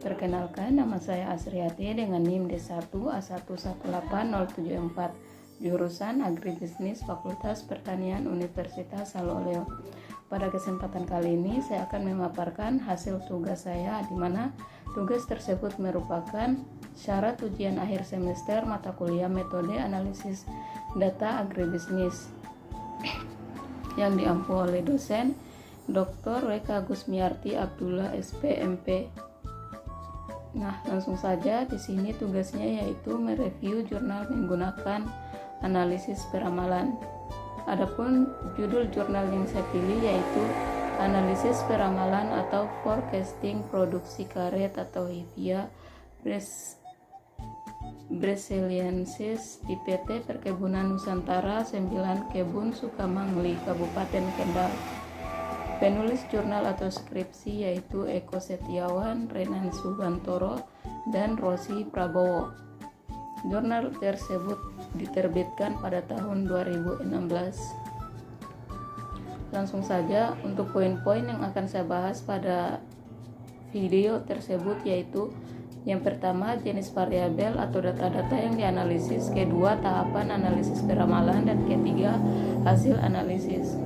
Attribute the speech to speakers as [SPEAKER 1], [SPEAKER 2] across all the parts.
[SPEAKER 1] Perkenalkan, nama saya Asriati dengan NIM D1A118074, jurusan Agribisnis Fakultas Pertanian Universitas Saloleo. Pada kesempatan kali ini saya akan memaparkan hasil tugas saya, di mana tugas tersebut merupakan syarat ujian akhir semester mata kuliah metode analisis data agribisnis yang diampu oleh dosen Dr. W.K. Gusmiarti Abdullah SPMP. Nah, langsung saja di sini tugasnya yaitu mereview jurnal menggunakan analisis peramalan. Adapun judul jurnal yang saya pilih yaitu analisis peramalan atau forecasting produksi karet atau Hevia Brasiliensis di PT Perkebunan Nusantara 9 Kebun Sukamangli, Kabupaten Kendal. Penulis jurnal atau skripsi yaitu Eko Setiawan, Renan Subantoro, dan Rosi Prabowo. Jurnal tersebut diterbitkan pada tahun 2016. Langsung saja untuk poin-poin yang akan saya bahas pada video tersebut yaitu yang pertama, jenis variabel atau data-data yang dianalisis, kedua, tahapan analisis peramalan, dan ketiga, hasil analisis.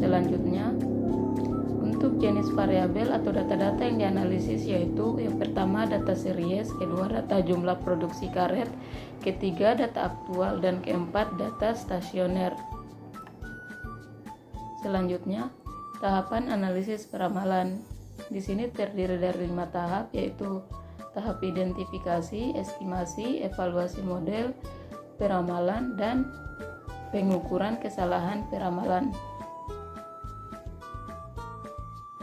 [SPEAKER 1] Selanjutnya, untuk jenis variabel atau data-data yang dianalisis yaitu yang pertama data series, kedua data jumlah produksi karet, ketiga data aktual, dan keempat data stasioner. Selanjutnya, tahapan analisis peramalan. Di sini terdiri dari 5 tahap yaitu tahap identifikasi, estimasi, evaluasi model peramalan, dan pengukuran kesalahan peramalan.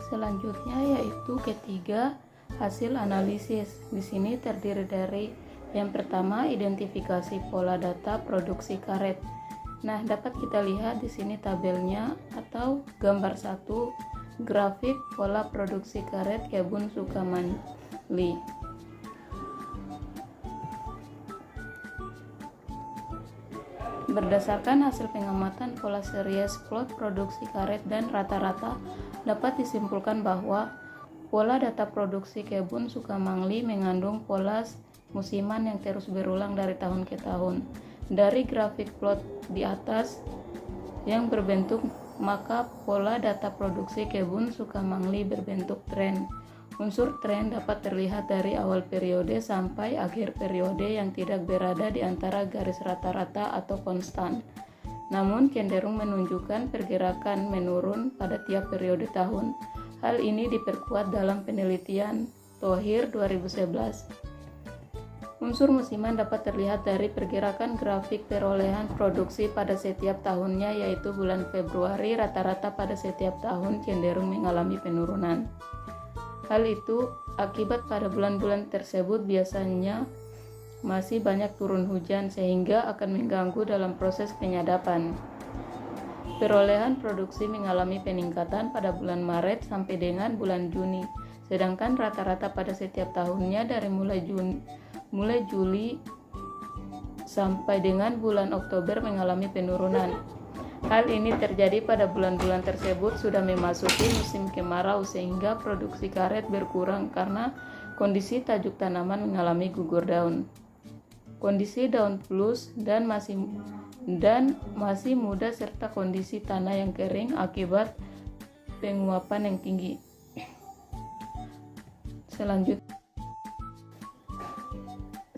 [SPEAKER 1] Selanjutnya yaitu ketiga, hasil analisis. Di sini terdiri dari yang pertama identifikasi pola data produksi karet. Nah, dapat kita lihat di sini tabelnya atau gambar 1 grafik pola produksi karet Kebun Sukamangli. Berdasarkan hasil pengamatan pola series plot produksi karet dan rata-rata, dapat disimpulkan bahwa pola data produksi Kebun Sukamangli mengandung pola musiman yang terus berulang dari tahun ke tahun. Dari grafik plot di atas yang berbentuk, maka pola data produksi Kebun Sukamangli berbentuk tren. Unsur tren dapat terlihat dari awal periode sampai akhir periode yang tidak berada di antara garis rata-rata atau konstan, namun cenderung menunjukkan pergerakan menurun pada tiap periode tahun. Hal ini diperkuat dalam penelitian Thohir 2011. Unsur musiman dapat terlihat dari pergerakan grafik perolehan produksi pada setiap tahunnya, yaitu bulan Februari rata-rata pada setiap tahun cenderung mengalami penurunan. Hal itu akibat pada bulan-bulan tersebut biasanya masih banyak turun hujan sehingga akan mengganggu dalam proses penyadapan. Perolehan produksi mengalami peningkatan pada bulan Maret sampai dengan bulan Juni, sedangkan rata-rata pada setiap tahunnya dari mulai Juli sampai dengan bulan Oktober mengalami penurunan. Hal ini terjadi pada bulan-bulan tersebut sudah memasuki musim kemarau sehingga produksi karet berkurang karena kondisi tajuk tanaman mengalami gugur daun, kondisi daun plus dan masih muda, serta kondisi tanah yang kering akibat penguapan yang tinggi.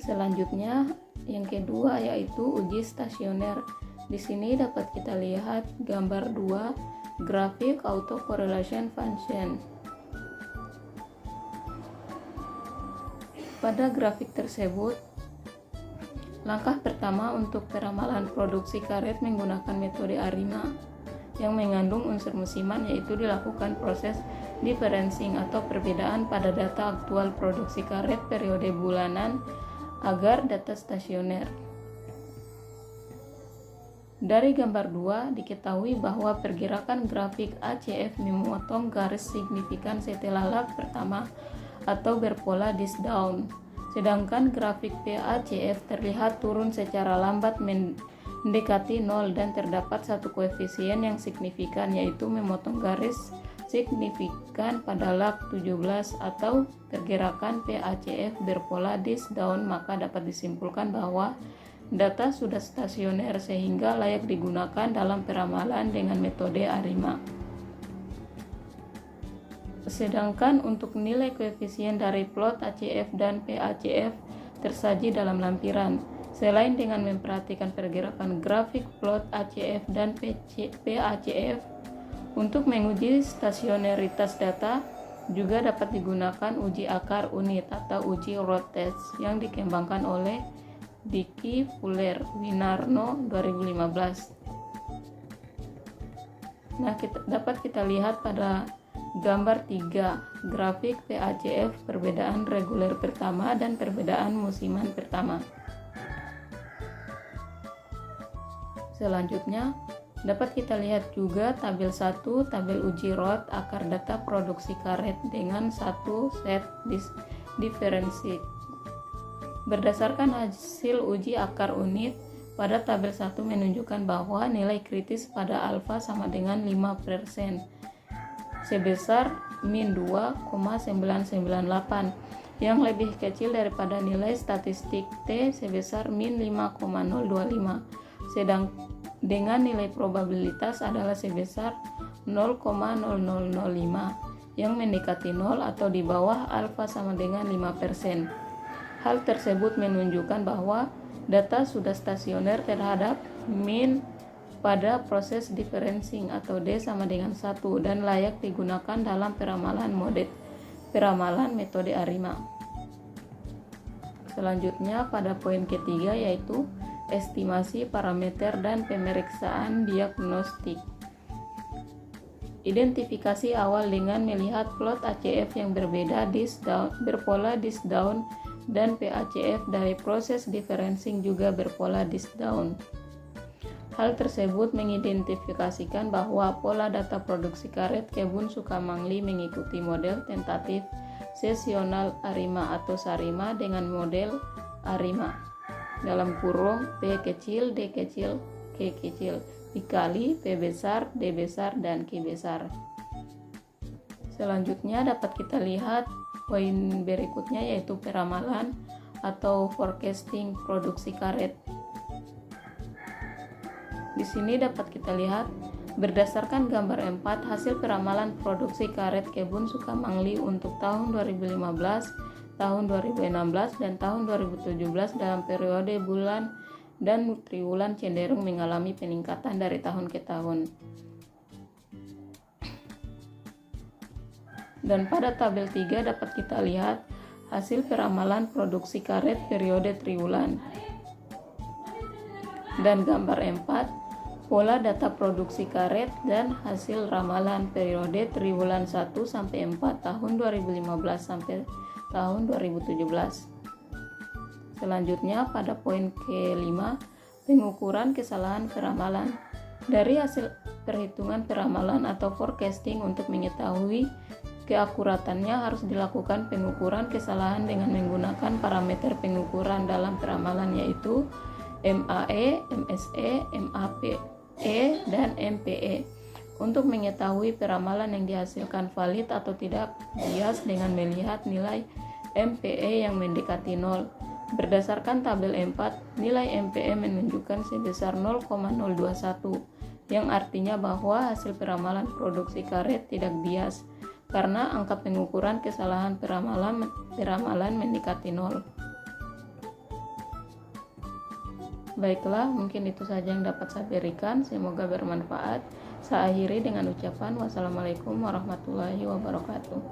[SPEAKER 1] Selanjutnya yang kedua yaitu uji stasioner. Di sini dapat kita lihat gambar 2 grafik autocorrelation function. Pada grafik tersebut, langkah pertama untuk peramalan produksi karet menggunakan metode ARIMA yang mengandung unsur musiman yaitu dilakukan proses differencing atau perbedaan pada data aktual produksi karet periode bulanan agar data stasioner. Dari gambar 2 diketahui bahwa pergerakan grafik ACF memotong garis signifikan setelah lap pertama atau berpola disk down, sedangkan grafik PACF terlihat turun secara lambat mendekati 0 dan terdapat satu koefisien yang signifikan yaitu memotong garis signifikan pada lag 17 atau pergerakan PACF berpola disk down, maka dapat disimpulkan bahwa data sudah stasioner sehingga layak digunakan dalam peramalan dengan metode ARIMA. Sedangkan untuk nilai koefisien dari plot ACF dan PACF tersaji dalam lampiran. Selain dengan memperhatikan pergerakan grafik plot ACF dan PACF, untuk menguji stasioneritas data juga dapat digunakan uji akar unit atau uji root test yang dikembangkan oleh Dickey Fuller Winarno 2015. Nah, dapat kita lihat pada gambar 3 grafik PACF perbedaan reguler pertama dan perbedaan musiman pertama. Selanjutnya dapat kita lihat juga tabel 1, tabel uji root akar data produksi karet dengan satu set diferensi. Berdasarkan hasil uji akar unit, pada tabel 1 menunjukkan bahwa nilai kritis pada alfa sama dengan 5% sebesar min 2,998 yang lebih kecil daripada nilai statistik T sebesar min 5,025, sedang dengan nilai probabilitas adalah sebesar 0,0005 yang mendekati 0 atau di bawah alfa sama dengan 5%. Hal tersebut menunjukkan bahwa data sudah stasioner terhadap min pada proses differencing atau D sama dengan 1 dan layak digunakan dalam peramalan metode ARIMA. Selanjutnya pada poin ketiga yaitu estimasi parameter dan pemeriksaan diagnostik. Identifikasi awal dengan melihat plot ACF yang berbeda berpola disk down dan PACF dari proses differencing juga berpola disk down. Hal tersebut mengidentifikasikan bahwa pola data produksi karet kebun Sukamangli mengikuti model tentatif sesional ARIMA atau SARIMA dengan model ARIMA dalam kurung P kecil, D kecil, K kecil dikali P besar, D besar, dan Q besar. Selanjutnya dapat kita lihat poin berikutnya yaitu peramalan atau forecasting produksi karet. Di sini dapat kita lihat berdasarkan gambar 4 hasil peramalan produksi karet kebun Sukamangli untuk tahun 2015, tahun 2016, dan tahun 2017 dalam periode bulan dan triwulan cenderung mengalami peningkatan dari tahun ke tahun. Dan pada tabel 3 dapat kita lihat hasil peramalan produksi karet periode triwulan. Dan gambar 4 pola data produksi karet dan hasil ramalan periode triwulan 1 sampai 4 tahun 2015 sampai tahun 2017. Selanjutnya pada poin ke-5 pengukuran kesalahan peramalan. Dari hasil perhitungan peramalan atau forecasting untuk mengetahui keakuratannya harus dilakukan pengukuran kesalahan dengan menggunakan parameter pengukuran dalam peramalan yaitu MAE, MSE, MAPE, dan MPE. Untuk mengetahui peramalan yang dihasilkan valid atau tidak bias dengan melihat nilai MPE yang mendekati 0. Berdasarkan tabel 4, nilai MPE menunjukkan sebesar 0,021 yang artinya bahwa hasil peramalan produksi karet tidak bias karena angka pengukuran kesalahan peramalan mendekati 0. Baiklah, mungkin itu saja yang dapat saya berikan. Semoga bermanfaat. Saya akhiri dengan ucapan wassalamualaikum warahmatullahi wabarakatuh.